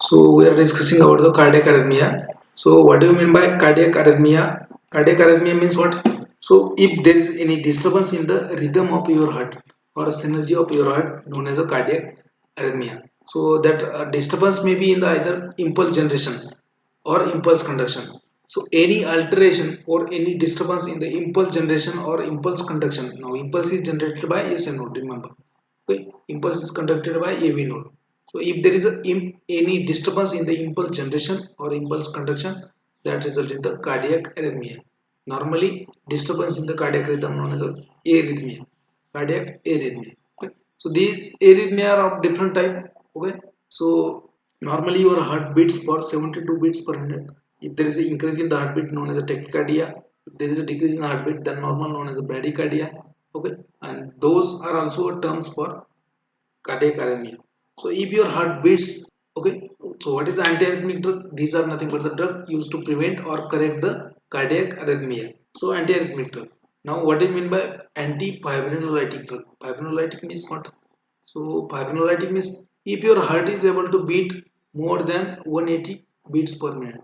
So we are discussing about the cardiac arrhythmia. So what do you mean by cardiac arrhythmia? Cardiac arrhythmia means what? So if there is any disturbance in the rhythm of your heart or synergy of your heart known as a cardiac arrhythmia. So that disturbance may be in the either impulse generation or impulse conduction. So any alteration or any disturbance in the impulse generation or impulse conduction. Now impulse is generated by ACN node, remember. Okay, impulse is conducted by AV node. So if there is any disturbance in the impulse generation or impulse conduction, that results in the cardiac arrhythmia. Normally, disturbance in the cardiac rhythm known as arrhythmia, cardiac arrhythmia. Okay. So these arrhythmia are of different type. Okay. So normally your heart beats for 72 beats per minute. If there is an increase in the heartbeat known as a tachycardia, if there is a decrease in the heartbeat, then normal known as a bradycardia. Okay, and those are also terms for cardiac arrhythmia. So if your heart beats, okay, so what is the antiarrhythmic drug? These are nothing but the drug used to prevent or correct the cardiac arrhythmia. So antiarrhythmic drug. Now what do you mean by antifibrinolytic drug? Fibrinolytic means what? So fibrinolytic means if your heart is able to beat more than 180 beats per minute.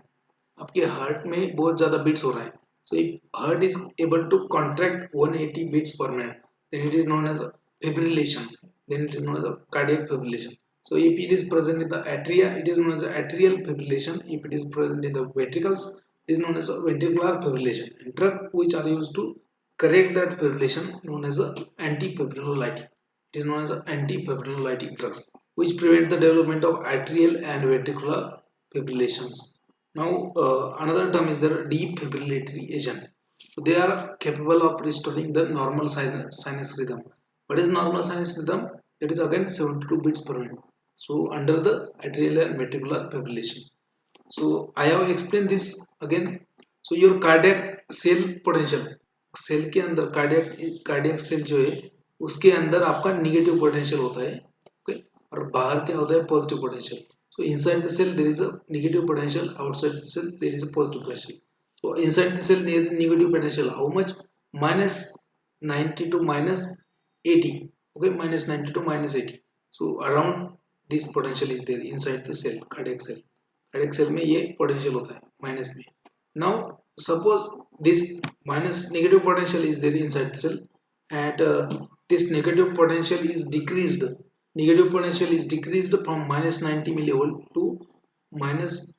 आपके heart में बहुत ज़्यादा beats हो रहा है. So if heart is able to contract 180 beats per minute, then it is known as a fibrillation. Then it is known as a cardiac fibrillation. So if it is present in the atria, it is known as atrial fibrillation. If it is present in the ventricles, it is known as a ventricular fibrillation. And drug which are used to correct that fibrillation known as a antifibrinolytic. It is known as antifibrinolytic drugs which prevent the development of atrial and ventricular fibrillations. Now, another term is the defibrillatory agent. So they are capable of restoring the normal sinus rhythm. What is normal sinus rhythm? That is again 72 beats per minute. So under the atrial and ventricular fibrillation. So I have explained this again. So your cardiac cell potential, cell के अंदर cardiac cell जो है उसके अंदर आपका negative potential होता है. Okay, और बाहर क्या होता है? Positive potential. So inside the cell there is a negative potential, outside the cell there is a positive potential. So inside the cell there is negative potential how much? Minus 90 to minus 80. Okay, minus 90 to minus 80. So around this potential is there inside the cell, cardiac cell. Cardiac cell में ये potential होता है minus में. Now suppose this minus negative potential is there inside the cell, and this negative potential is decreased. Negative potential is decreased from minus 90 millivolt to minus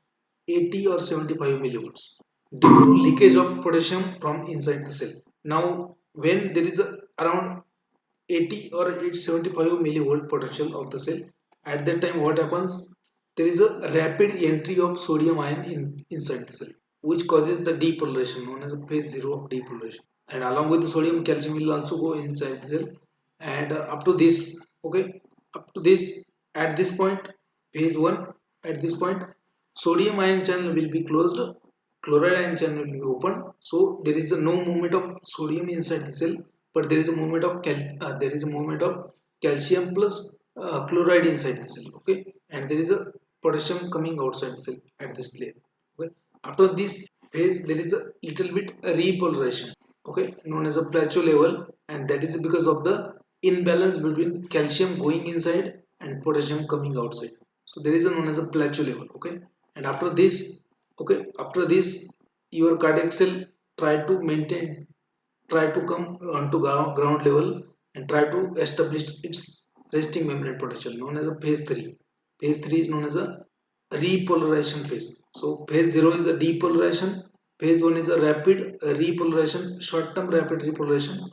80 or 75 millivolts due to leakage of potassium from inside the cell. Now when there is around 80 or 875 millivolt potential of the cell, at that time what happens? There is a rapid entry of sodium ion inside the cell, which causes the depolarization known as a phase 0 of depolarization. And along with the sodium, calcium will also go inside the cell. And up to this, okay, up to this, at this point, phase 1, at this point, sodium ion channel will be closed, chloride ion channel will be open. So there is no movement of sodium inside the cell, but there is a movement of calcium plus chloride inside the cell. Okay, and there is a potassium coming outside the cell at this layer. Okay, after this phase there is a little bit repolarization, okay, known as a plateau level, and that is because of the imbalance between calcium going inside and potassium coming outside. So there is a known as a plateau level. Okay, and after this, okay, after this your cardiac cell try to maintain, try to come onto ground level and try to establish its resting membrane potential known as a phase 3. Phase 3 is known as a repolarization phase. So phase 0 is a depolarization, phase 1 is a rapid repolarization, short term rapid repolarization,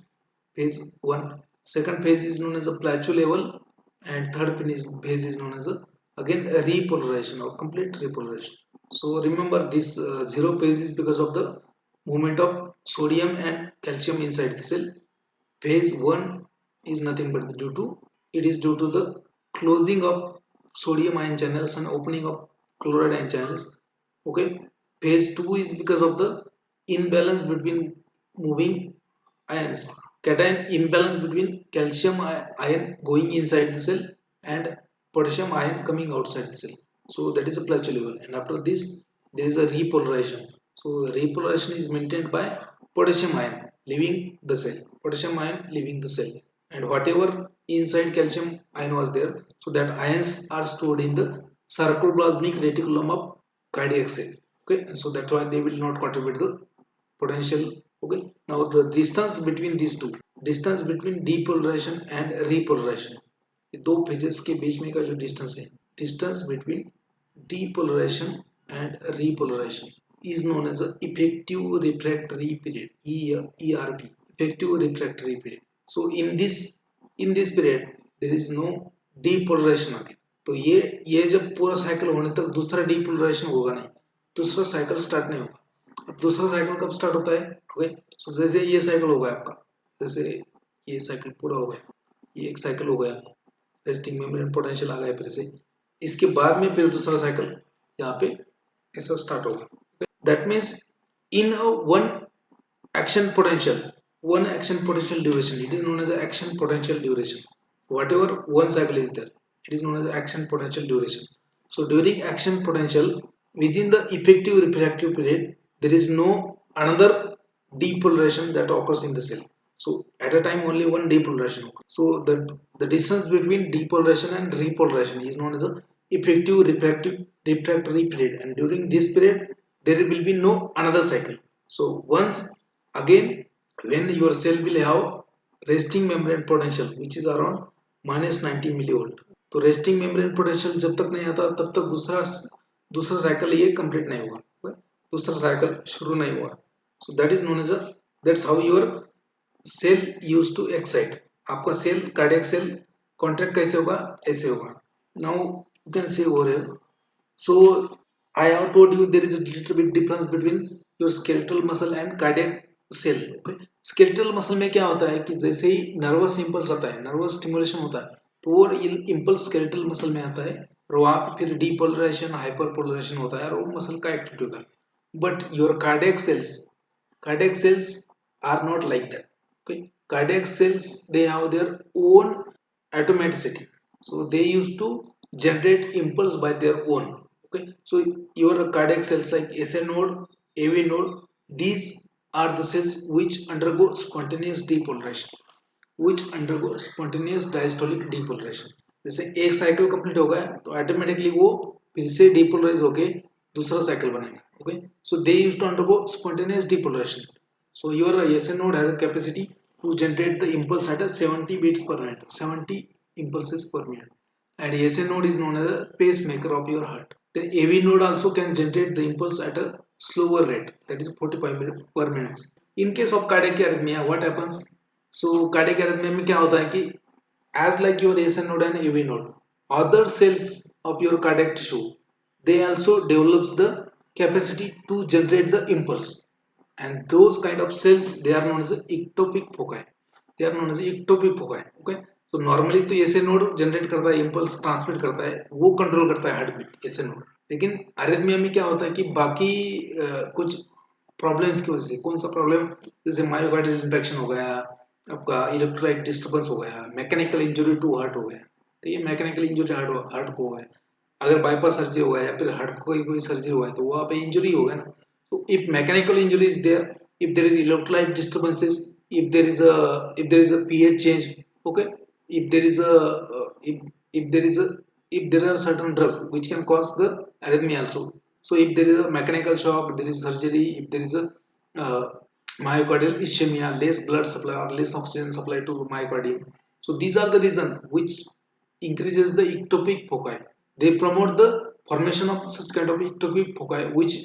phase 1. Second phase is known as a plateau level, and third phase is known as a again a repolarization or complete repolarization. So remember this zero phase is because of the movement of sodium and calcium inside the cell. Phase 1 is nothing but it is due to the closing of sodium ion channels and opening of chloride ion channels. Okay, phase 2 is because of the imbalance between moving ions, cation imbalance between calcium ion going inside the cell and potassium ion coming outside the cell. So that is a plateau level, and after this there is a repolarization. So repolarization is maintained by potassium ion leaving the cell, potassium ion leaving the cell, and whatever inside calcium ion was there, so that ions are stored in the sarcoplasmic reticulum of cardiac cell. Okay, so that's why they will not contribute the potential. Okay, now the distance between these two, distance between depolarization and repolarization, ये दो phases के बीच में का जो distance है, distance between depolarization and repolarization is known as a effective refractory period, ERP, effective refractory period. So in this period there is no depolarization again. तो ये जब पूरा साइकिल होने तक दूसरा डीपोलराइजेशन होगा नहीं, दूसरा साइकिल स्टार्ट नहीं होगा. अब दूसरा साइकिल कब स्टार्ट होता है? ओके, सो जैसे ये साइकिल हो गया आपका, जैसे ये साइकिल पूरा हो गया, ये एक साइकिल हो गया, रेस्टिंग मेम्ब्रेन पोटेंशियल आ गया फिर से, इसके बाद में फिर दूसरा साइकिल यहाँ पे ऐसा स्टार्ट होगा. That means in one action potential, one action potential duration, it is known as action potential duration. Whatever one cycle is there, it is known as action potential duration. So during action potential, within the effective refractive period, there is no another depolarization that occurs in the cell. So at a time only one depolarization occurs. So the distance between depolarization and repolarization is known as a effective refractory period, and during this period there will be no another cycle. So once again, when your cell will have resting membrane potential which is around -90 millivolt, तो resting membrane potential जब तक नहीं आता तब तक दूसरा cycle ये complete नहीं हुआ, दूसरा साइकिल शुरू नहीं हुआ. So that is known as a, that's how your cell used to excite. आपका सेल, कार्डियक सेल कॉन्ट्रैक्ट कैसे होगा? ऐसे होगा. Now you can see over here. So I have told you there is a little bit difference between your skeletal muscle and cardiac cell. Okay? Skeletal muscle में क्या होता है कि जैसे ही नर्वस इम्पल्स आता है, नर्वस स्टिमुलेशन होता है, तो वो इम्पल्स स्केलेटल मसल में आता है और वहाँ पे फिर डीपोलराइजेशन, हाइपरपोलराइजेशन होता है और वो मसल का एक्टिविटी होता है. But your cardiac cells are not like that. Okay? Cardiac cells, they have their own automaticity, so they used to generate impulse by their own. Okay, so your cardiac cells like SA node, AV node, these are the cells which undergo spontaneous depolarization, which undergo spontaneous diastolic depolarization. जैसे एक cycle complete हो गया तो automatically वो फिर से depolarise होके दूसरा साइकिल बनेगा. Okay, so they use to undergo spontaneous depolarisation. So your SA node has a capacity to generate the impulse at a 70 beats per minute, 70 impulses per minute, and SA node is known as a pacemaker of your heart. The AV node also can generate the impulse at a slower rate, that is 45 minutes per minute. In case of cardiac arrhythmia, what happens? So cardiac arrhythmia में क्या होता है कि as like your SA node and AV node, other cells of your cardiac tissue, they also develops the capacity to generate the impulse, and those kind of cells, they are known as ectopic foci. They are known as ectopic foci. Okay, so normally तो ऐसे node generate करता है, impulse transmit करता है, वो control करता है heart beat, ऐसे नोड. लेकिन अरिथमिया में क्या होता है कि बाकी कुछ प्रॉब्लम्स की वजह से, कौन सा प्रॉब्लम, जैसे मायोकार्डियल इन्फेक्शन हो गया, आपका इलेक्ट्रोलाइट डिस्टर्बेंस हो गया, मैकेनिकल इंजरी टू हार्ट हो गया. तो ये मैकेनिकल इंजरी हार्ट को है, अगर बाईपास सर्जरी हुआ है या फिर हार्ट को कोई सर्जरी हुआ है तो वहाँ पे इंजरी होगा ना. So if mechanical injury is there, if there is electrolyte disturbances, if there is a pH change, okay, if there is a if there is a if there are certain drugs which can cause the arrhythmia also. So if there is a mechanical shock, there is surgery, if there is a uh, myocardial ischemia, less blood supply or less oxygen supply to the myocardium. So these are the reason which increases the ectopic foci. They promote the formation of such kind of ectopic foci which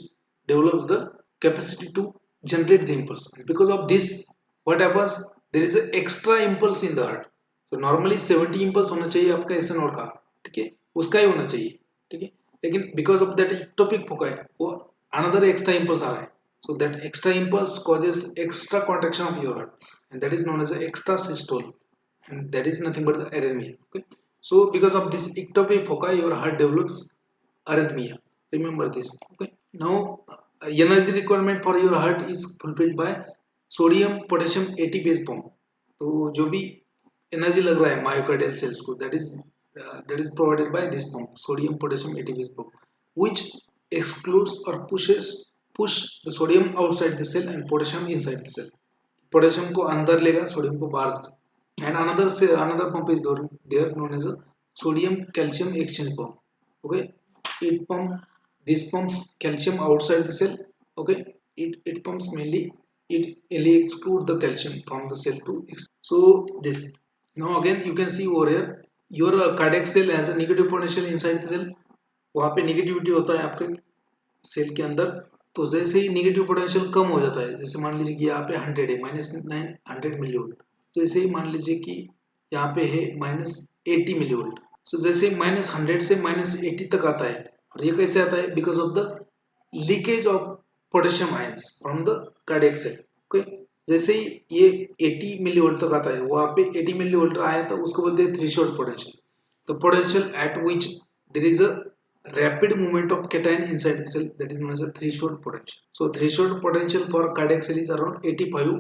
develops the capacity to generate the impulse. Because of this, what happens? There is an extra impulse in the heart. So normally 70 impulse होना चाहिए आपका ऐसे node का, ठीक है, उसका ही होना चाहिए, ठीक है, लेकिन because of that ectopic foci, वो another extra impulse आ रहा है. So that extra impulse causes extra contraction of your heart, and that is known as extra systole, and that is nothing but the arrhythmia. Okay, so because of this ectopic foci, your heart develops arrhythmia. Remember this. Okay, now energy requirement for your heart is fulfilled by sodium potassium ATPase pump. तो जो भी energy लग रहा है myocardial sales को, that is provided by this pump, sodium potassium ATPase pump, which excludes or push the sodium outside the cell and potassium inside the cell. Potassium को अंदर लेगा, सोडियम को बाहर देगा. And another pump is there known as a sodium calcium exchange pump. Okay, it pumps calcium outside the cell. Okay, it pumps mainly, it only exclude the calcium from the cell to so this. Now again you can see over here your cardiac cell has a negative potential inside the cell. वहाँ पे negativity होता है आपके cell के अंदर। तो जैसे ही negative potential कम हो जाता है, जैसे मान लीजिए कि यहाँ पे 100 है, -900 मिलीवोल्ट, जैसे ही मान लीजिए कि यहाँ पे है -80 मिलीवोल्ट। सो जैसे -100 से -80 तक आता है, और ये कैसे आता है? Because of the leakage of potassium ions from the cardiac cell. Okay, जैसे ही ये 80 मिलीवोल्ट तक आता है, वहाँ पे 80 मिलीवोल्ट आया तो उसको बोलते हैं threshold potential. The potential at which there is a rapid movement of cation inside the cell, that is known as a threshold potential. So threshold potential for cardiac cell is around 85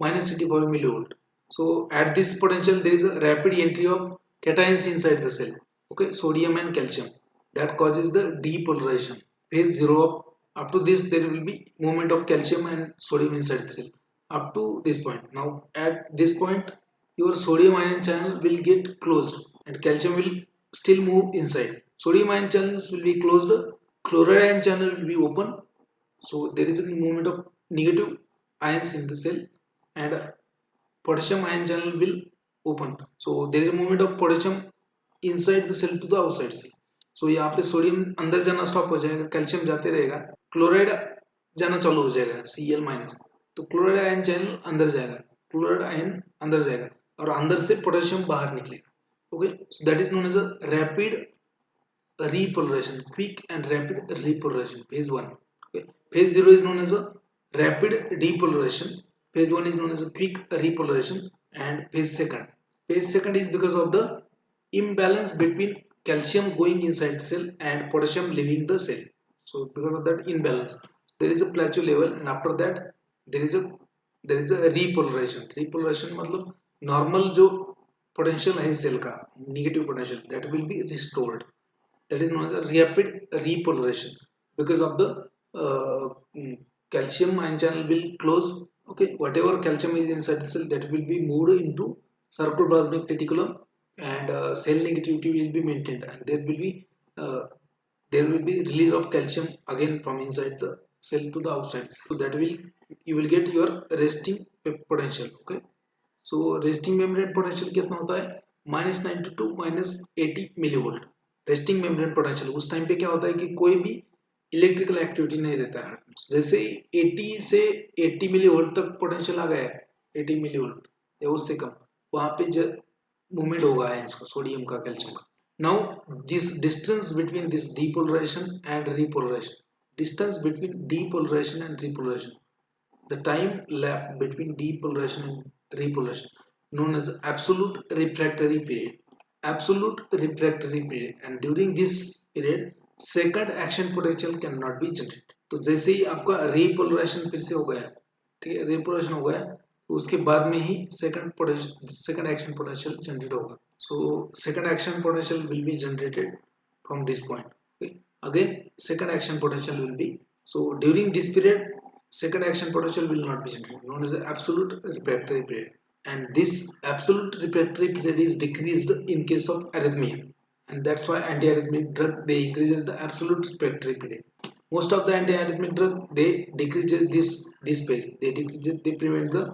-85 millivolt. So at this potential there is a rapid entry of cations inside the cell. Okay, sodium and calcium, that causes the depolarization. Phase 0 of, up to this there will be movement of calcium and sodium inside the cell up to this point. Now at this point your sodium ion channel will get closed and calcium will still move inside. Sodium ion channels will be closed, chloride ion channel will be open. So there is a movement of negative ions in the cell, and potassium ion channel will open. So there is a movement of potassium inside the cell to the outside cell. So यहाँ पे sodium अंदर जाना stop हो जाएगा, calcium जाते रहेगा, chloride जाना चालू हो जाएगा, Cl माइनस। तो क्लोराइड आयन चैनल अंदर जाएगा, क्लोराइड आयन अंदर जाएगा और अंदर से पोटेशियम बाहर निकलेगा। Okay, so that is known as a rapid repolarization, quick and rapid repolarization, phase 1. Okay. Phase 0 is known as a rapid depolarization, phase 1 is known as a quick repolarization, and phase second is because of the imbalance between calcium going inside the cell and potassium leaving the cell. So because of that imbalance there is a plateau level, and after that there is a repolarization मतलब normal जो potential है cell का, negative potential, that will be restored. That is known as a rapid repolarization because of the calcium ion channel will close. Okay, whatever calcium is inside the cell that will be moved into sarcoplasmic reticulum, and cell negativity will be maintained, and uh, there will be release of calcium again from inside the cell to the outside. So that will, you will get your resting potential. Okay, so resting membrane potential कितना होता है? -90 to -80 millivolt resting membrane potential. उस time पे क्या होता है कि कोई भी इलेक्ट्रिकल एक्टिविटी नहीं रहता है। जैसे 80 से 80 मिलीवोल्ट तक पोटेंशियल आ गया है, 80 मिलीवोल्ट या उससे कम, वहां पे मूवमेंट होगा आयंस का, सोडियम का, कैल्शियम का। Now this distance between this depolarisation and repolarisation, distance between depolarisation and repolarisation, the time lap between depolarization and repolarization, known as absolute refractory period. Absolute refractory period, and during this period second action potential cannot be generated. तो जैसे ही आपका repolarization फिर से हो गया, ठीक है, repolarization हो गया, तो उसके बाद में ही second action potential generate होगा. So second action potential will be generated from this point. Okay. Again second action potential will be, so during this period second action potential will not be generated, known as the absolute refractory period. And this absolute refractory period is decreased in case of arrhythmia, and that's why anti-arrhythmic drug they increases the absolute refractory period. Most of the anti-arrhythmic drug they decreases this phase, they prevent the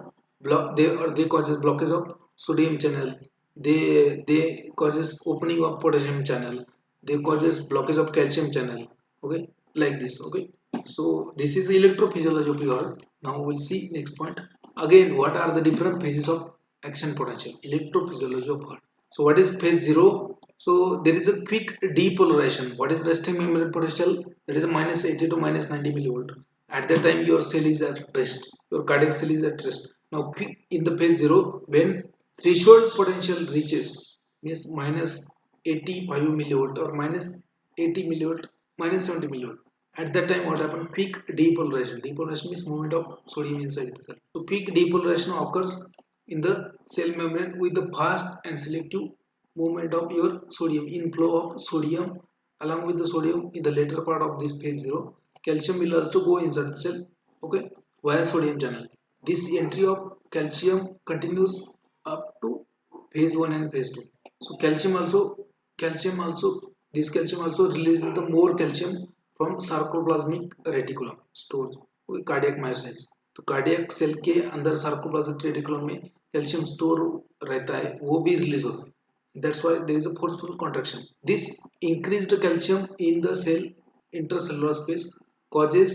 block, they causes blockage of sodium channel, they causes opening of potassium channel, they causes blockage of calcium channel. Okay, like this. Okay, so this is the electrophysiology of your heart. Now we'll see next point. Again, what are the different phases of action potential? Electrophysiology of heart. So what is phase 0? So there is a quick depolarization. What is resting membrane potential? That is a -80 to -90 millivolt. At that time your cell is at rest, your cardiac cell is at rest. Now quick in the phase 0, when threshold potential reaches, means -85 millivolt or -80 millivolt, -70 millivolt. At that time what happened? Quick depolarization. Depolarization means movement of sodium inside the cell. So quick depolarization occurs in the cell membrane with the fast and selective movement of your sodium, inflow of sodium. Along with the sodium in the later part of this phase 0, calcium will also go inside the cell. Okay, via sodium channel. This entry of calcium continues up to phase 1 and phase 2. So calcium also, This calcium also releases the more calcium from sarcoplasmic reticulum stored cardiac myocytes. तो cardiac cell के अंदर sarcoplasmic reticulum में calcium store रहता है, वो भी release होता है. That's why there is a forceful contraction. This increased calcium in the cell intercellular space causes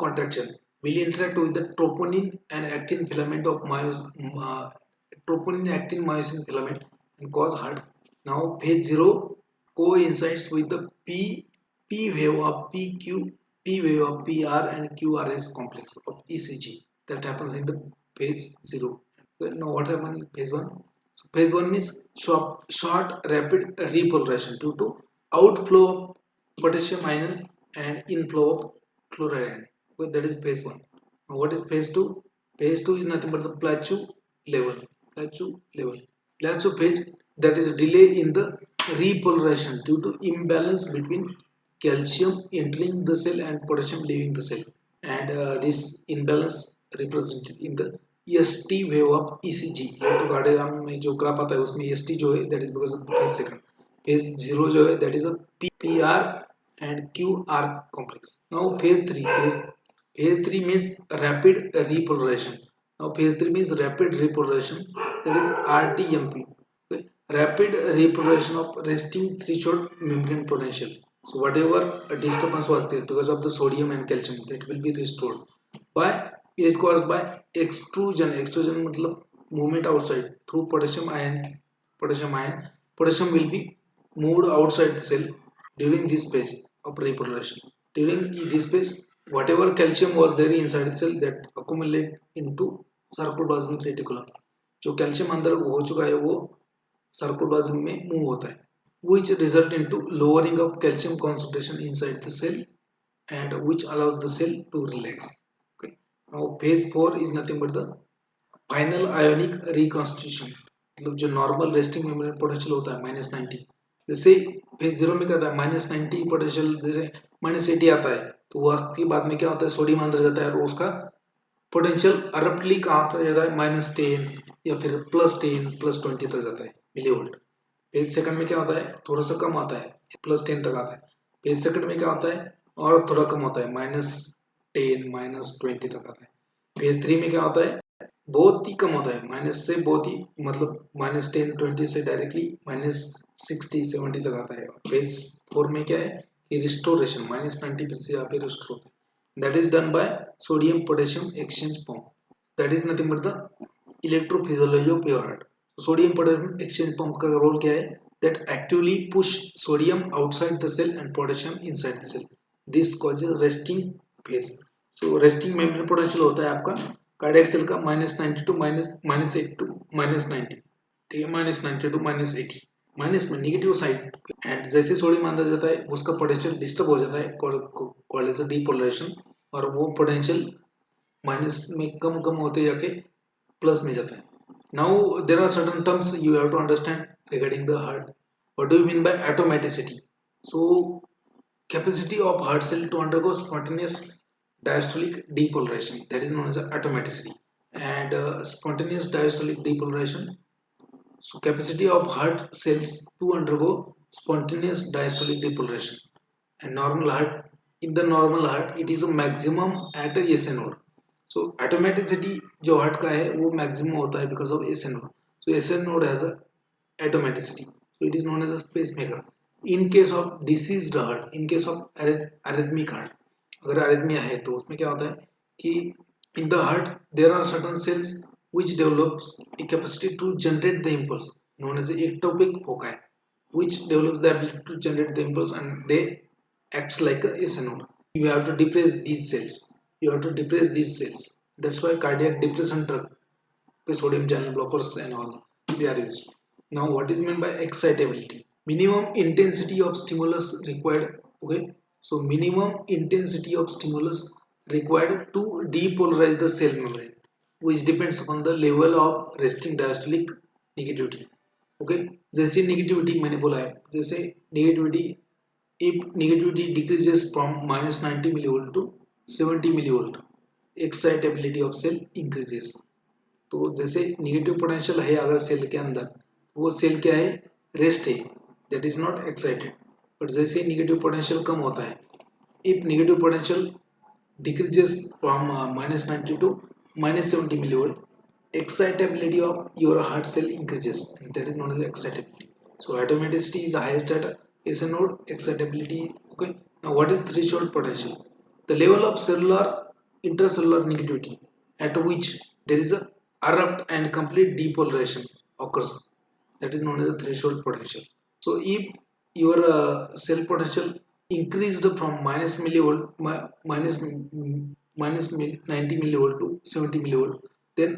contraction. Will interact with the troponin and actin filament of troponin actin myosin filament and cause heart. Now phase 0 coincides with the P wave of P wave of PR and QRS complex of ECG that happens in the phase 0. Now what happens in phase 1? So phase 1 means short rapid repolarization due to outflow of potassium ion and inflow of chloride ion. So that is phase 1. Now what is phase 2? Phase 2 is nothing but the plateau level. Plateau phase, that is a delay in the repolarization due to imbalance between calcium entering the cell and potassium leaving the cell, and this imbalance represented in the EST wave of ECG. Electrocardiogram में जो graph आता है उसमें EST जो है that is because of phase second. Phase 0 जो है that is a PR and QR complex. Now phase 3. Phase 3 means rapid repolarization. Now phase 3 means rapid repolarization, that is RTMP. Okay. Rapid repolarization of resting threshold membrane potential. So whatever disturbance was there because of the sodium and calcium, that will be restored. Why? It is caused by extrusion. Extrusion मतलब movement outside through potassium ion. Potassium will be moved outside the cell during this phase of repolarization. During this phase, whatever calcium was there inside the cell that accumulate into sarcoplasmic reticulum. जो calcium अंदर हो चुका है वो sarcoplasm में move होता है, which result into lowering of calcium concentration inside the cell and which allows the cell to relax. Okay. Now phase 4 is nothing but the final ionic reconstitution, मतलब जो नॉर्मल रेस्टिंग मेम्ब्रेन पोटेंशियल होता है -90, जैसे phase 0 में क्या होता है -90 potential, जैसे -80 आता है तो उसके बाद में क्या होता है सोडियम अंदर जाता है और उसका पोटेंशियल अरप्टली कहाँ पर जाता है -10 या फिर +10 +20 तक जाता है मिलीवोल्ट. फेज सेकंड में क्या होता है थोड़ा सा कम आता है +10 तक आता है. फेज सेकंड में क्या होता है और थोड़ा कम होता है -10 -20 तक आता है. फेज 3 में क्या होता है बहुत ही कम होता है, माइनस से बहुत ही मतलब -10 20 से डायरेक्टली -60 70 तक आता है. फेज 4 में क्या है कि रिस्टोरेशन -90 फिर से यहाँ पे रिस्टोर होता है. That is done by sodium potassium exchange pump. That is nothing but the electrophysiology of pure heart. Sodium potassium exchange pump का रोल क्या है, that actively push sodium outside the cell and potassium inside the cell. This causes resting phase. तो resting membrane potential होता है आपका cardiac cell का -90 to -8 to -90, ठीक है, -90 टू -80, माइनस में नेगेटिव साइड. एंड जैसे सोडियम अंदर जाता है उसका पोटेंशियल डिस्टर्ब हो जाता है कॉल्ड एज डीपोलराइजेशन, और वो पोटेंशियल माइनस में कम कम होते जाके प्लस में जाता है. Now there are certain terms you have to understand regarding the heart. What do you mean by automaticity? So capacity of heart cell to undergo spontaneous diastolic depolarization, that is known as automaticity. And spontaneous diastolic depolarization, so capacity of heart cells to undergo spontaneous diastolic depolarization. And normal heart, in the normal heart it is a maximum at a SN node. So automaticity जो heart का है वो maximum होता है because of SN node. So SN node has a automaticity, so it is known as a pacemaker. In case of diseased heart, in case of arrhythmic heart, अगर arrhythmia है तो उसमें क्या होता है कि in the heart there are certain cells which develops a capacity to generate the impulse known as the ectopic foci, which develops the ability to generate the impulse and they acts like a SN node. You have to depress these cells. That's why cardiac depression drug, sodium channel blockers and all, they are used. Now what is meant by excitability? Minimum intensity of stimulus required. Okay, so minimum intensity of stimulus required to depolarize the cell membrane, which depends upon the level of resting diastolic negativity. Okay, जैसे negativity मैंने बोला है, जैसे negativity, if negativity decreases from -90 millivolt to 70 millivolt, excitability of cell increases. तो जैसे negative potential है अगर cell के अंदर, वो सेल क्या है रेस्ट है, that is not excited. But जैसे नेगेटिव पोटेंशियल कम होता है, if negative potential decreases from -90 to -70 millivolt, excitability of your heart cell increases, and that is known as excitability. So automaticity is the highest at SN node, excitability. Okay, now what is threshold potential? The level of cellular intracellular negativity at which there is a abrupt and complete depolarization occurs, that is known as the threshold potential. So if your cell potential increased from minus 90 millivolt to 70 millivolt, then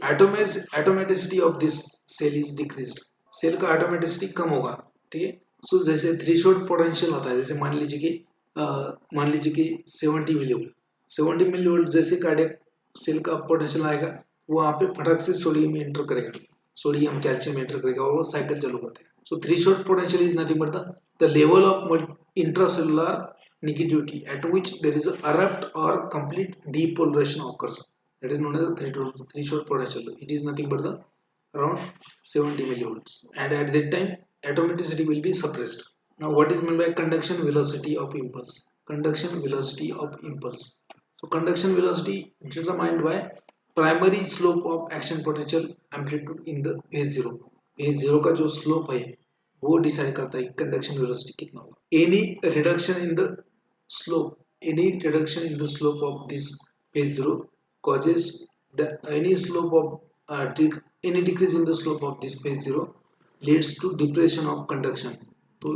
automaticity of this cell is decreased. Cell का automaticity कम होगा, ठीक है. सो जैसे threshold potential होता है, जैसे मान लीजिए कि 70 मिलीवोल्ट जैसे कार्डियक सेल का पोटेंशियल आएगा, वहां पे फटक से सोडियम एंटर करेगा, सोडियम कैल्शियम एंटर करेगा और वो साइकिल चालू करते हैं. So threshold potential is nothing but the level of intracellular negativity at which there is a abrupt or complete depolarization occurs, that is known as the threshold potential. It is nothing but the around 70 millivolts, and at that time atomicity will be suppressed. Now what is meant by conduction velocity of impulse? Conduction velocity of impulse. So conduction velocity determined by primary slope of action potential amplitude in the phase 0. phase 0 का जो slope है वो decide करता है conduction velocity कितना होगा. Any reduction in the slope of this phase 0 causes the any decrease in the slope of this phase 0 leads to depression of conduction. तो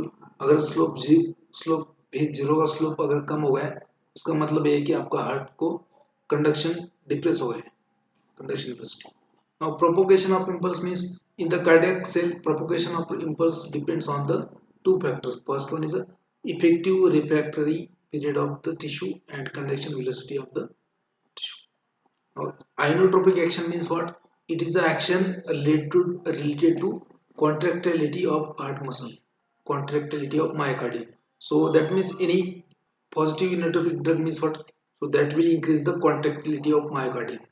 अगर स्लोप phase 0 का स्लोप अगर कम हो गया, इसका मतलब ये है कि आपका हार्ट को कंडक्शन डिप्रेस हो गया, conduction velocity. Now propagation of impulse means in the cardiac cell, propagation of impulse depends on the two factors. First one is the effective refractory period of the tissue and conduction velocity of the tissue. Now inotropic action means what? It is the action related to contractility of heart muscle, contractility of myocardium. So that means any positive inotropic drug means what? So that will increase the contractility of myocardium.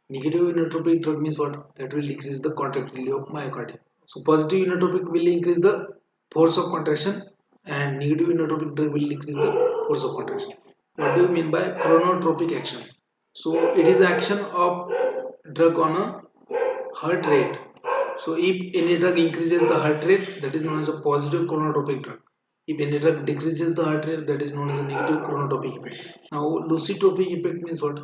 Negative inotropic drug means what? That will decrease the contractility of myocardium. So positive inotropic will increase the force of contraction, and negative inotropic drug will decrease the force of contraction. What do you mean by chronotropic action? So it is action of drug on a heart rate. So if any drug increases the heart rate, that is known as a positive chronotropic drug. If any drug decreases the heart rate, that is known as a negative chronotropic effect. Now lucitropic effect means what?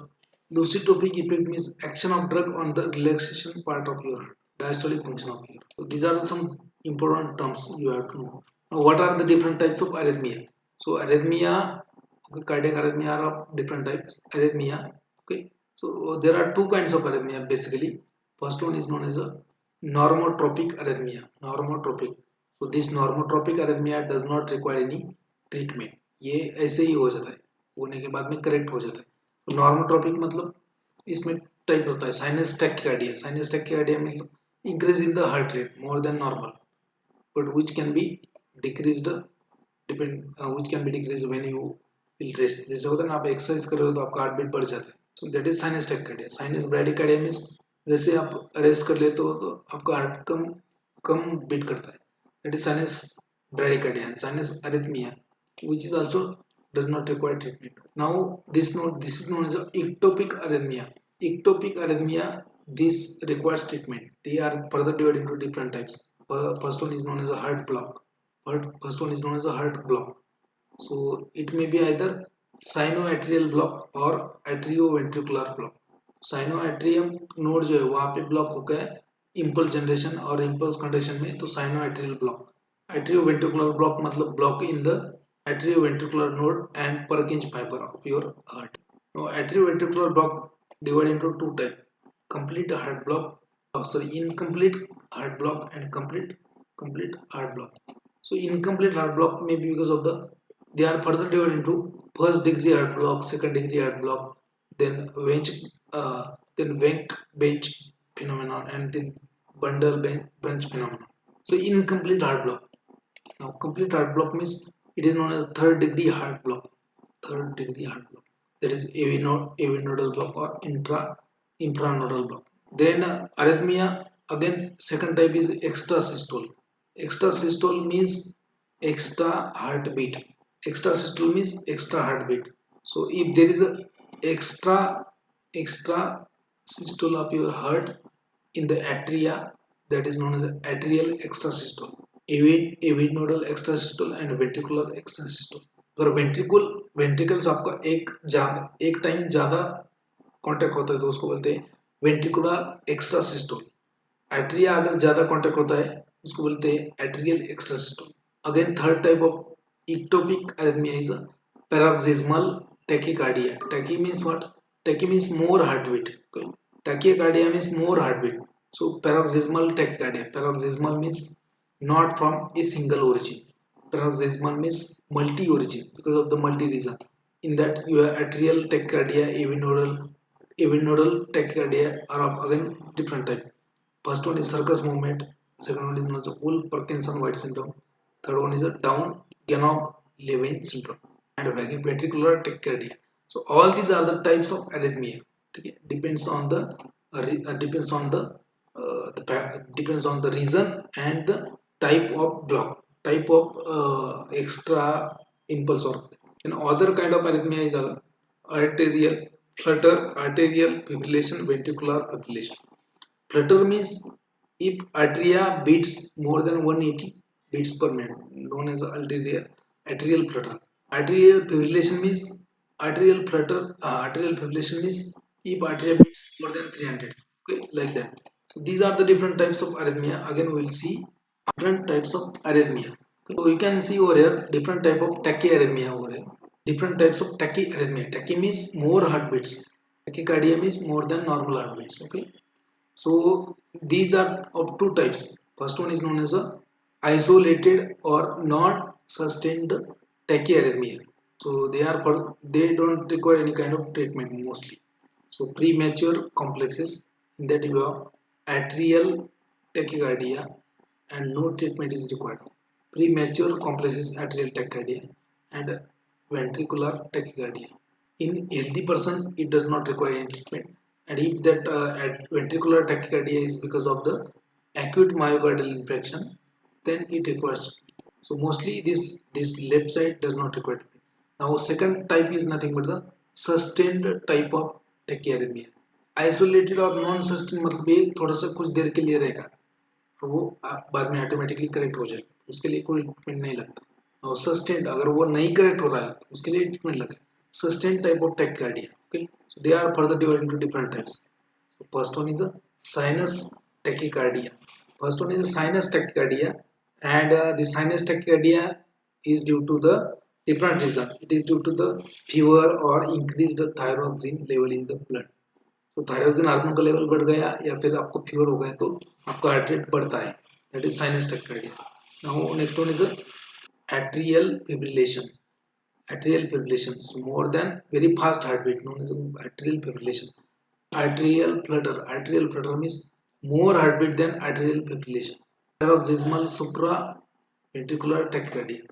Lucitropic effect means action of drug on the relaxation part of your heart, diastolic function of your heart. So these are some important terms you have to know. Now what are the different types of arrhythmia? So arrhythmia, okay, cardiac arrhythmia are of different types. Arrhythmia, okay. So there are two kinds of arrhythmia basically. First one is known as a normotropic arrhythmia. Normotropic. So this normotropic arrhythmia does not require any treatment. ये ऐसे ही हो जाता है, होने के बाद में correct हो जाता है. नॉर्मोट्रोपिक मतलब इसमें टाइप होता है साइनस टैक्यकार्डिया. साइनस टैक्यकार्डिया मतलब increase in the heart rate more than normal, but which can be decreased which can be decreased when you will rest. जैसे होता है ना, आप एक्सरसाइज कर रहे हो तो आपका हार्ट बीट बढ़ जाता है. So that is sinus tachycardia. Sinus bradycardia means जैसे आप रेस्ट कर लेते हो तो आपका हार्ट कम कम बीट करता है. That is sinus bradycardia. Sinus arrhythmia which is also does not require treatment. Now this is known as ectopic arrhythmia. Ectopic arrhythmia, this requires treatment. They are further divided into different types. First one is known as a heart block. First one is known as a heart block. So it may be either sinoatrial block or atrioventricular block. Sinoatrium node जो है वहां पे block हो गया impulse generation और impulse conduction में, तो sinoatrial block. Atrioventricular block मतलब block in the atrioventricular node and Purkinje fiber of your heart. Now atrioventricular block divided into two types: complete heart block, incomplete heart block and complete heart block. So incomplete heart block may be because of they are further divided into first degree heart block, second degree heart block, then Wenck bench phenomenon, and then bundle bench phenomenon. So incomplete heart block. Now complete heart block means it is known as third degree heart block. Third degree heart block. That is AV nodal block or infranodal block. Then arrhythmia, again second type is extrasystole. Extrasystole means extra heartbeat. Extra systole means extra heartbeat. So if there is a extra systole of your heart in the atria, that is known as atrial extrasystole. Avinodal extrasystole and ventricular extrasystole. अगर ventricles आपका एक time ज्यादा contact होता है तो उसको बोलते हैं वेंट्रिकुलर एक्स्ट्रासिस्टोल. एट्रिया अगर ज्यादा कांटेक्ट होता है उसको बोलते हैं atrial extrasystole. Again third type of ectopic arrhythmia is a paroxysmal tachycardia. Tachy means what? Tachy means more heartbeat. Okay. Tachycardia means more heartbeat. So paroxysmal tachycardia. Paroxysmal means not from a single origin. Paroxysmal means multi-origin because of the multi-reason. In that you have atrial tachycardia, avinodal tachycardia are of again different type. First one is circus movement. Second one is known as Wolff-Parkinson-White syndrome. Third one is a Down-Ganov-Levine syndrome and ventricular tachycardia. So all these are the types of arrhythmia. Okay? Depends on the depends on the reason and the type of block, type of extra impulse or other kind of arrhythmia is arterial flutter, arterial fibrillation, ventricular fibrillation. Flutter means if atria beats more than 180 beats per minute, known as atrial flutter. Arterial fibrillation means arterial fibrillation means if atria beats more than 300. Okay, like that. So these are the different types of arrhythmia. Again, we will see different types of arrhythmia. Okay. So you can see over here different type of tachyarrhythmia over here. Different types of tachyarrhythmia. Tachy means more heartbeats. Tachycardia means more than normal heartbeats. Okay. So these are of two types. First one is known as a isolated or non-sustained tachyarrhythmia. So they don't require any kind of treatment mostly. So premature complexes in that you have atrial tachycardia and no treatment is required. Premature complexes atrial tachycardia and ventricular tachycardia. In healthy person, it does not require any treatment. And if that ventricular tachycardia is because of the acute myocardial infarction, then it requires. So mostly this left side does not require treatment. Now second type is nothing but the sustained type of tachyarrhythmia. Isolated और non sustain मतलब ये थोड़ा सा कुछ देर के लिए रहेगा और वो बाद में ऑटोमेटिकली करेक्ट हो जाएगा, उसके लिए कोई ट्रीटमेंट नहीं लगता. और सस्टेन्ड अगर वो नहीं करेक्ट हो रहा है तो उसके लिए ट्रीटमेंट लगे. Sustained type of tachycardia. Okay, so they are further divided into different types. So first one is a sinus tachycardia. First one is a sinus tachycardia, and the sinus tachycardia is due to the different reason. It is due to the fever or increased thyroxine level in the blood. तो thyroxine hormone का level बढ़ गया या फिर आपको fever हो गया तो आपका हार्ट रेट बढ़ता है. That is sinus tachycardia. Now next one is atrial fibrillation. Atrial fibrillation is more than very fast heartbeat, known as atrial fibrillation. Atrial flutter means more heartbeat than atrial fibrillation. Paroxysmal supraventricular tachycardia.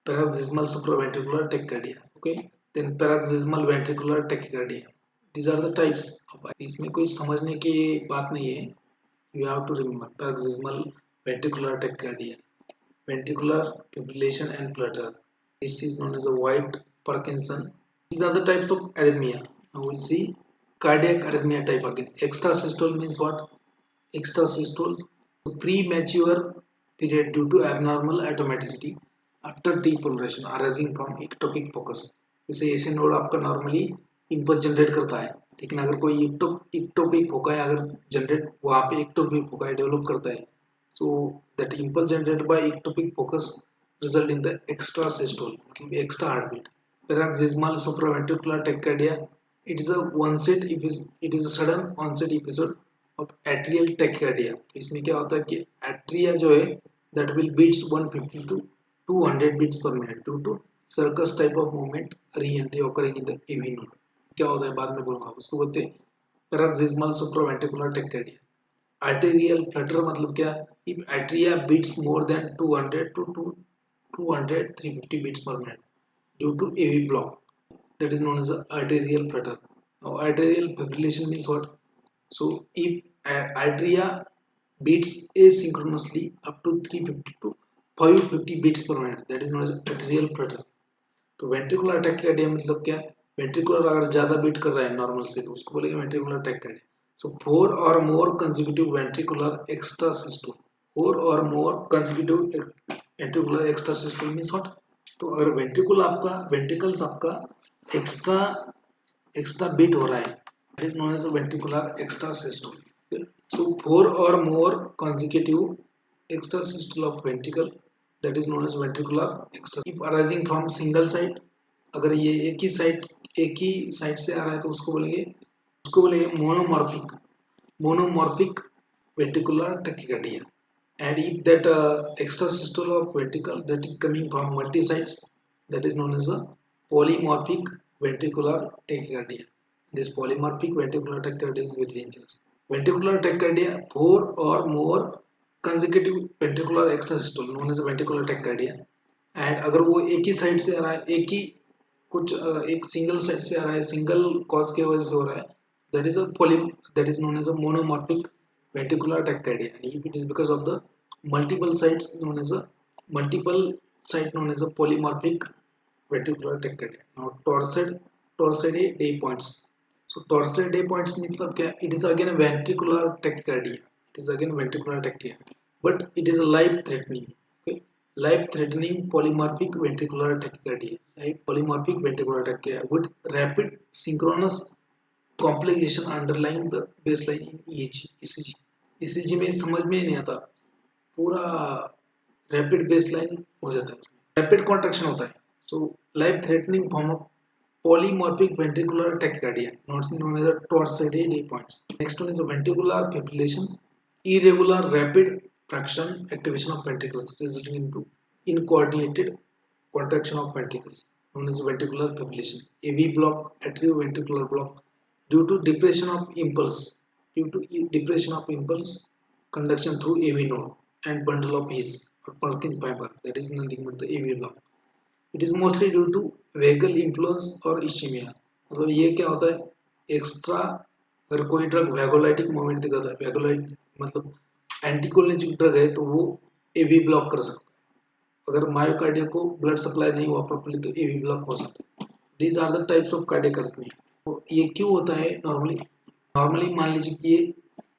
Paroxysmal supraventricular tachycardia. Okay, then paroxysmal ventricular tachycardia. These are the types. इसमें कोई समझने की बात नहीं है. You have to remember paroxysmal ventricular tachycardia, ventricular fibrillation and flutter. This is known as a white Parkinson. These are the types of arrhythmia. Now we'll see cardiac arrhythmia type again. Extrasystole means what? Extrasystole, premature period due to abnormal automaticity after depolarization arising from ectopic focus. जैसे ऐसे node आपका normally impulse generate करता है, लेकिन अगर कोई ectopic foci अगर generate वहाँ पे इक्टोपिक फोकाई डेवलप करता है, so that impulse generated by ectopic focus result in the extrasystole, extra heartbeat. Paroxysmal supraventricular tachycardia, it is a it is a sudden onset episode of atrial tachycardia. इसमें क्या होता है कि atria जो है that will beats 150 to 200 beats per minute due to circus type of movement re-entry occurring in the AV node. क्या होता है बाद में बोलूँगा, उसको बोलते हैं paroxysmal supraventricular tachycardia. Arterial flutter मतलब क्या? If atria beats more than 200 to 350 beats per minute due to AV block, that is known as a arterial flutter. Now arterial fibrillation means what? So if atria beats asynchronously up to 350 to 550 beats per minute, that is known as atrial flutter. तो ventricular टैक्यकार्डिया मतलब क्या? Ventricular अगर ज्यादा beat कर रहा है normal से तो उसको बोलेंगे ventricular tachycardia. So 4 or more consecutive ventricular extrasystole. 4 or more consecutive ventricular extrasystole means what? तो अगर वेंट्रिकल्स आपका एक्स्ट्रा एक्स्ट्रा बीट हो रहा है, that is known as a ventricular extrasystole. Okay? So 4 or more consecutive extrasystole of ventricle, that is known as ventricular extra. If arising from single side, अगर ये एक ही side से आ रहा है तो उसको बोलेंगे monomorphic ventricular tachycardia. And if that extrasystole of ventricle that is coming from multi sides, that is known as a polymorphic ventricular tachycardia. This polymorphic ventricular tachycardia is very dangerous. Ventricular tachycardia, 4 or more consecutive ventricular extrasystole known as ventricular tachycardia. And अगर वो एक ही side से आ रहा है, एक single side से आ रहा है, सिंगल कॉज की वजह से हो रहा है, that is known as a monomorphic ventricular tachycardia. And if it is because of the multiple sites known as a polymorphic ventricular tachycardia. Now torsade day points. So torsade day points means क्या? It is again a ventricular tachycardia. But it is a life threatening. Okay? Life threatening polymorphic ventricular tachycardia. Polymorphic ventricular tachycardia with rapid synchronous complication underlying the baseline in ECG. ECG में समझ में नहीं आता, पूरा rapid baseline हो जाता है, rapid contraction होता है. So life threatening form of polymorphic ventricular tachycardia, not known as a torsade day points. Next one is a ventricular fibrillation, irregular rapid fraction activation of ventricles resulting into incoordinated contraction of ventricles, known as ventricular fibrillation. AV block, atrioventricular block, due to depression of impulse conduction through AV node and bundle of His or Purkinje fiber, that is nothing but the AV block. It is mostly due to vagal influence or ischemia. मतलब ये क्या होता है, extra अगर कोई drug वैगोलाइटिक movement दिखाता है, वैगोलाइट मतलब एंटीकोलिनर्जिक ड्रग है तो वो एवी ब्लॉक कर सकता है. अगर मायोकार्डिया को ब्लड सप्लाई नहीं हुआ प्रॉपर्ली तो एवी ब्लॉक हो सकता है. These are the types of cardiac arrhythmia. तो ये क्यों होता है? नॉर्मली मान लीजिए कि ये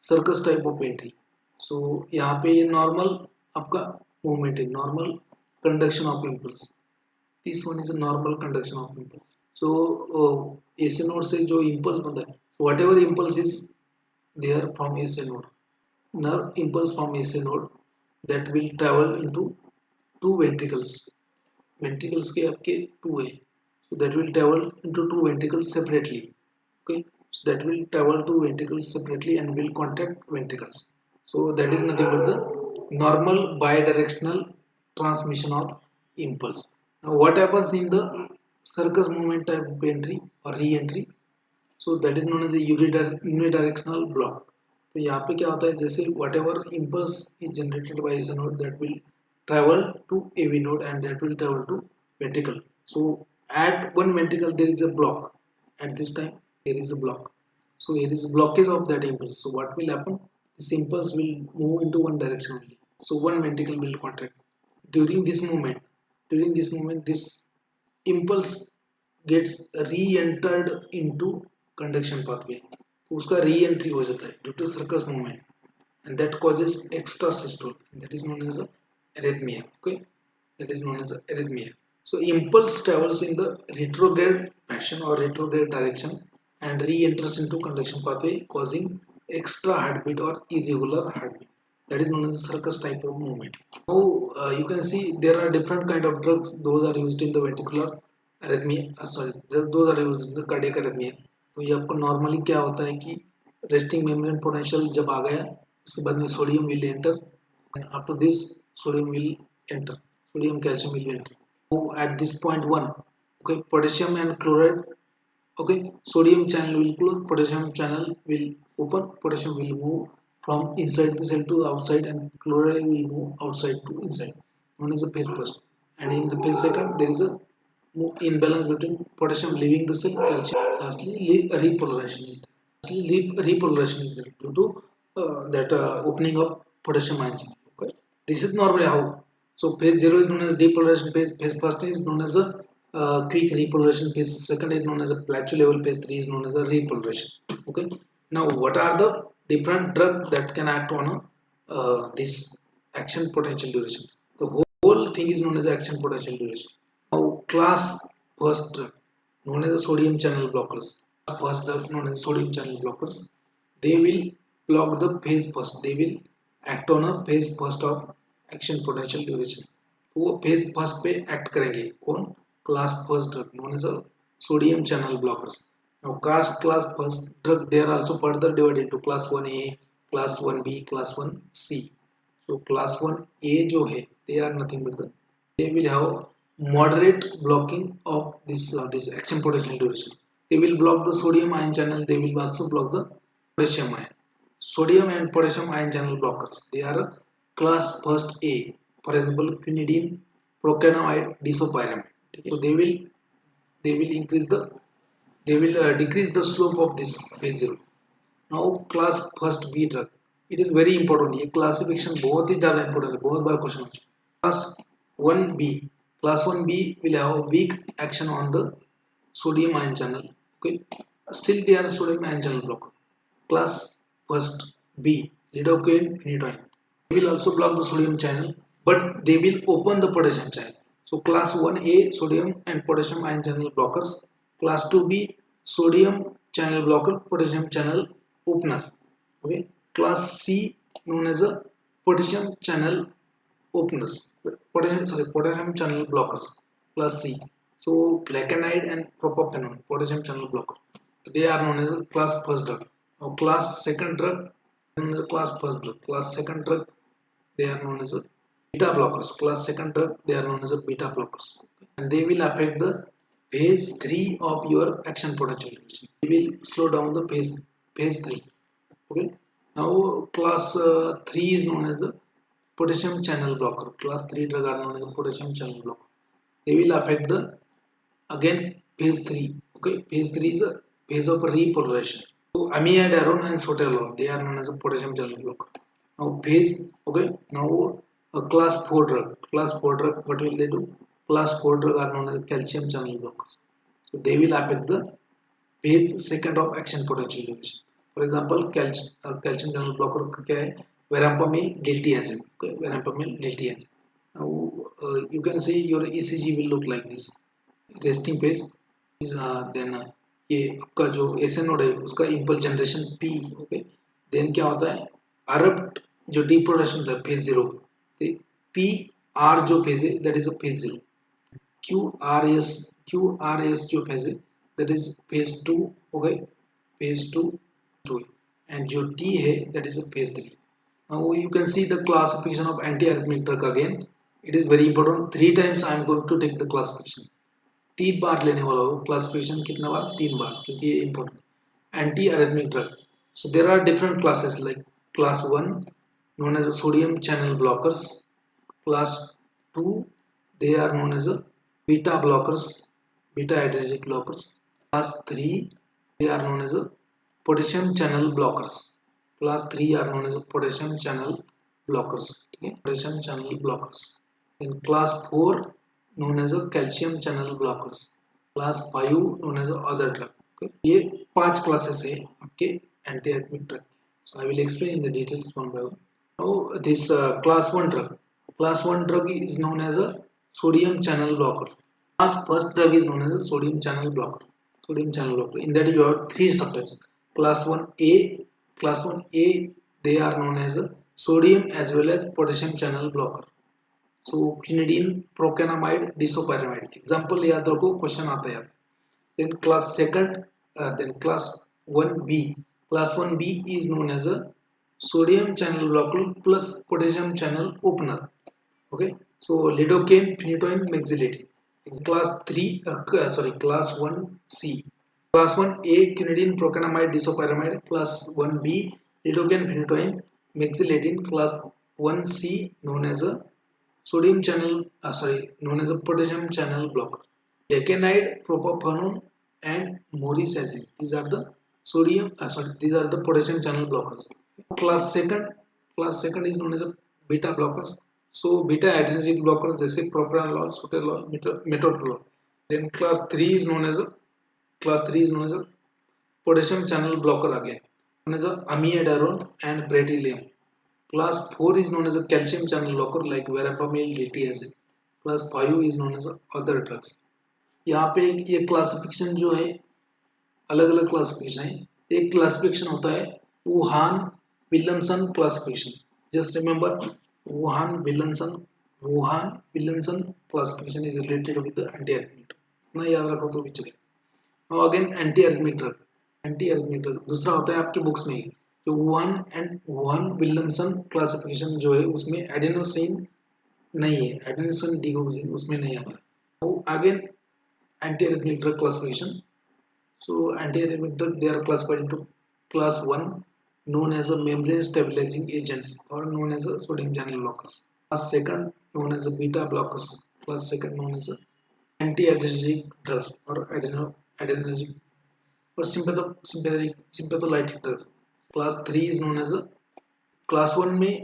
सर्कस टाइप ऑफ एंट्री. सो यहाँ पे ये नॉर्मल आपका मूवमेंट है, normal conduction of impulse. This one is a normal conduction of impulse. So AC node से जो impulse बनता है, so whatever impulse is there from AC node, nerve impulse from AC node that will travel into two ventricles. Ventricles के आपके two है, so that will travel into two ventricles separately. Okay, so that will travel to ventricles separately and will contract ventricles. So that is nothing but the normal bidirectional transmission of impulse. Now what happens in the circus movement type of entry or re-entry? So that is known as a unidirectional block. तो यहाँ पे क्या होता है, जैसे whatever impulse is generated by AC node that will travel to AV node and that will travel to ventricle. So at one ventricle there is a block. At this time there is a block. So here is a blockage of that impulse. So what will happen? This impulse will move into one direction only. So one ventricle will contract. During this moment, this impulse gets re-entered into conduction pathway. तो उसका re-entry हो जाता है due to circus movement, and that causes extra systole. That is known as a arrhythmia. Okay, that is known as a arrhythmia. So impulse travels in the retrograde fashion or retrograde direction and re-enters into conduction pathway, causing extra heartbeat or irregular heartbeat. That is known as a circus type of movement. Now you can see there are different kind of drugs. Those are used in the ventricular arrhythmia. Those are used in the cardiac arrhythmia. तो ये आपको normally क्या होता है कि resting membrane potential जब आ गया उसके बाद में sodium will enter, after this sodium will enter, sodium calcium will enter at this point 1. Okay, potassium and chloride. Okay, sodium channel will close, potassium channel will open, potassium will move from inside the cell to the outside and chloride will move outside to inside, known as the phase first. And in the phase second there is a imbalance between potassium leaving the cell, calcium. Lastly repolarization is there. Repolarization is there due to that opening of potassium ion channel. Okay, this is normally how So phase 0 is known as depolarization phase. Phase first is known as a quick repolarization phase. Second is known as a plateau level. Phase 3 is known as a repolarization. Okay. Now, what are the different drugs that can act on this action potential duration? The whole thing is known as action potential duration. Now, class first drug known as the sodium channel blockers. First drug known as sodium channel blockers. They will block the phase first. They will act on a phase first of action potential duration वो phase first पे act करेंगे कौन class first drug known as sodium channel blockers now class first drug they are also further divided into class 1A class 1B class 1C so class 1A जो है they are nothing but they will have moderate blocking of this action potential duration they will block the sodium ion channel they will also block the potassium ion sodium and potassium ion channel blockers they are class first A for example quinidine procainamide disopyramide so they will increase the they will decrease the slope of this phase 0 now class first B drug it is very important ये classification बहुत ही ज़्यादा important है बहुत बार question class 1B class 1B will have weak action on the sodium ion channel okay still they are sodium ion channel blocker class first B lidocaine phenytoin they will also block the sodium channel but they will open the potassium channel so class 1A sodium and potassium ion channel blockers class 2B sodium channel blocker potassium channel opener okay class C known as a potassium channel openers potassium channel blockers class C so flecainide and propafenone potassium channel blocker they are known as a class first drug now class second drug known as a class first drug class second drug they are known as a beta blockers class second drug they are known as a beta blockers and they will affect the phase 3 of your action potential they will slow down the phase 3 okay now class 3 is known as the potassium channel blocker class 3 drug are known as a potassium channel blocker they will affect the again phase 3 okay phase 3 is a phase of repolarization so amidaron and sotalol they are known as a potassium channel blocker now phase okay now class 4 drug what will they do class 4 drug are known as calcium channel blockers so they will affect the phase second of action potential duration for example calcium channel blocker क्या है verapamil guilty acid okay verapamil guilty acid now you can see your ECG will look like this resting phase then ये आपका जो SN node है उसका impulse generation P okay then क्या होता है अरप्ट जो डीप्रोडक्शन था फेज 0 पी आर जो फेज है that is a phase 0 Q R S जो फेज है that is phase 2 okay phase 2 and जो टी है that is a phase 3 now you can see the classification of anti-arrhythmic drug again it is very important 3 times I am going to take the classification 3 बार लेने वाला हो classification कितना बार 3 बार क्योंकि ये important anti arrhythmic drug so there are different classes like class 1 known as a sodium channel blockers class 2 they are known as a beta blockers beta adrenergic blockers class 3 they are known as a potassium channel blockers class 3 are known as a potassium channel blockers okay potassium channel blockers in class 4 known as a calcium channel blockers class 5 known as a other drug okay ये 5 classes है आपके anti arrhythmic drug so I will explain in the details one by one now this class 1 drug is known as a sodium channel blocker class first drug is known as a sodium channel blocker in that you have 3 subtypes class 1A they are known as a sodium as well as potassium channel blocker so quinidine procainamide disopyramide example याद रखो question आता है then class second then class 1B is known as a sodium channel blocker plus potassium channel opener okay so lidocaine phenytoin mexiletine class 3 class 1C class 1A quinidine procainamide disopyramide class 1B lidocaine phenytoin mexiletine class 1C known as a sodium channel known as a potassium channel blocker lecainide propafenone and morisazine these are the these are the potassium channel blockers class second is known as a beta blockers So beta adrenergic blocker जैसे propranolol, sotalol, metoprolol. Then class 3 is known as a potassium channel blocker again, known as a amiodarone and bretylium. Class 4 is known as a calcium channel blocker like verapamil, diltiazem. Class 5 is known as other drugs. यहाँ पे ये classification जो है अलग अलग classification है। एक classification होता है Wuhan Williams classification. Just remember Wuhan Williams classification is related with anti arrhythmic, ना याद रखो तो भी चलेगा। Now again anti arrhythmic drug दूसरा होता है आपके बुक्स में जो वुहान विलियमसन क्लासिफिकेशन जो है उसमें एडेनोसिन नहीं है, एडेनोसिन डिगोक्सिन उसमें नहीं आता। Now again anti-arrhythmic drug classification. So anti-arrhythmic drug they are classified into class 1 known as a membrane stabilizing agents or known as a sodium channel blockers. Class 2 known as a beta blockers. Class 2 known as a anti-adrenergic drugs or adrenergic or sympatholytic drugs. Class 3 is known as a class 1 में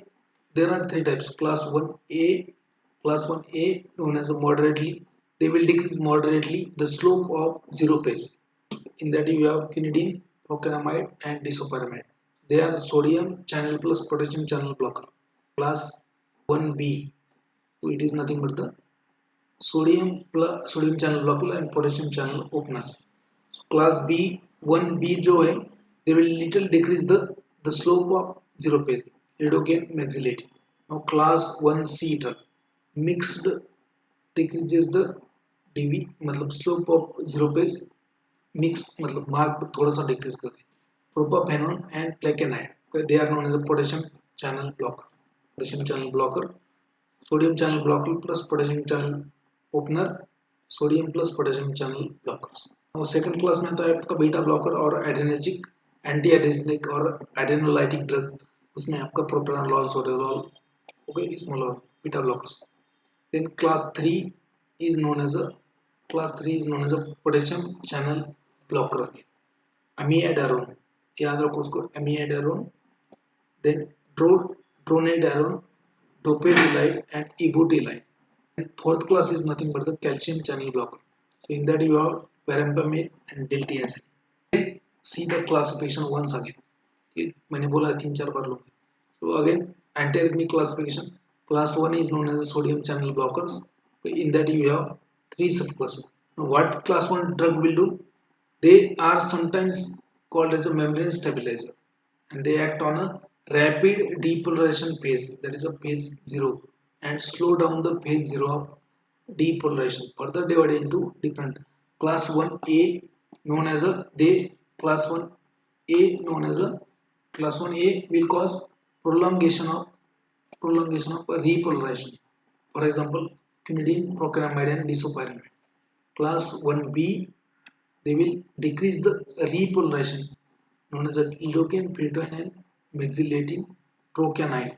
there are three types. Class 1A known as a moderately, they will decrease moderately the slope of zero phase. In that you have quinidine, procainamide and disopyramide. They are sodium channel plus potassium channel blocker. Class 1B, so it is nothing but the sodium channel blocker and potassium channel openers. So class B 1B जो है they will little decrease the slope of zero phase, lidocaine maxillate. Now class 1C drug mixed decreases the DV मतलब slope of zero phase, mix मतलब mark थोड़ा सा decrease करते हैं. Propafenone and plecanide they are known as a potassium channel blocker. Sodium channel blocker plus potassium channel opener, sodium plus potassium channel blockers. और second class में आता है आपका बीटा ब्लॉकर और एड्रेनर्जिक एंटी एड्रेनर्जिक और adrenolytic drugs, उसमें आपका propranolol, sotalol, okay, small beta blockers. Then class 3 is known as a potassium channel blocker. Amiodarone, याद रखो उसको, amiodarone, then dronedarone, dopamine and ibutylide. And fourth class is nothing but the calcium channel blocker. So in that you have verapamil and diltiazem. See the classification once again. मैंने बोला 3-4 बार लूँगा. So again anti-arrhythmic classification. Class 1 is known as sodium channel blockers. In that you have 3 subclasses. Now what class 1 drug will do? They are sometimes called as a membrane stabilizer, and they act on a rapid depolarization phase, that is a phase 0, and slow down the phase 0 of depolarization, further divided into different. Class 1A known as a class 1A known as a class 1A will cause prolongation of repolarization. For example, quinidine, procainamide and disopyramide. Class 1B they will decrease the repolarization known as a lidocaine, phenytoin and mexillating trocamide,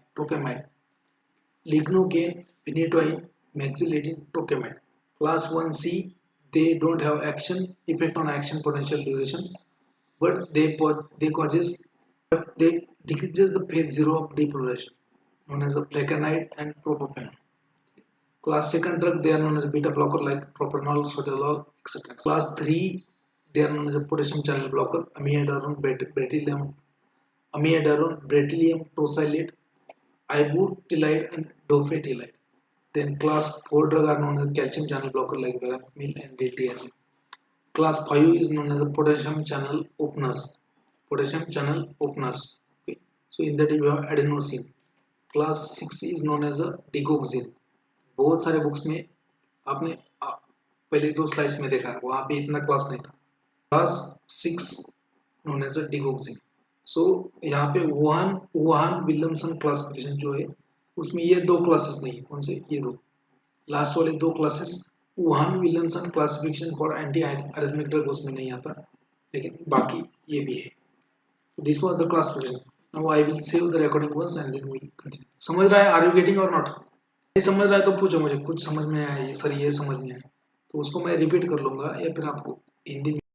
lignocaine, phenytoin, mexillating trocamide. Class 1C they don't have effect on action potential duration, but they decreases the phase 0 of depolarization known as a plecanide and propafenone. Class 2 drug they are known as beta blocker like propranolol, sotalol, etc. Class 3 they are known as a potassium channel blocker, amiodarone, bretylium tosylate, ibutylide and dofetilide. Then class 4 drug are known as calcium channel blocker like verapamil and diltiazem. Class 5 is known as a potassium channel openers. Okay. So in that you have adenosine. Class 6 is known as a digoxin. बहुत सारे books में आपने पहले 2 slides में देखा, वहां पे इतना क्लास नहीं था. Class 6 known as a digoxin. So यहाँ पे वुहान विलियमसन क्लासिफिकेशन जो है उसमें ये 2 क्लासेस नहीं है, उनसे ये 2 लास्ट वाले 2 classes Vaughan Williams classification for anti arrhythmic drug उसमें नहीं आता, लेकिन बाकी ये भी है. This was the classification. Now I will save the recording once and then we continue. समझ रहा है? Are you getting or not? नहीं समझ रहा है तो पूछो मुझे, कुछ समझ में आया ये सर, ये समझ में आया तो उसको मैं रिपीट कर लूंगा या फिर आपको हिंदी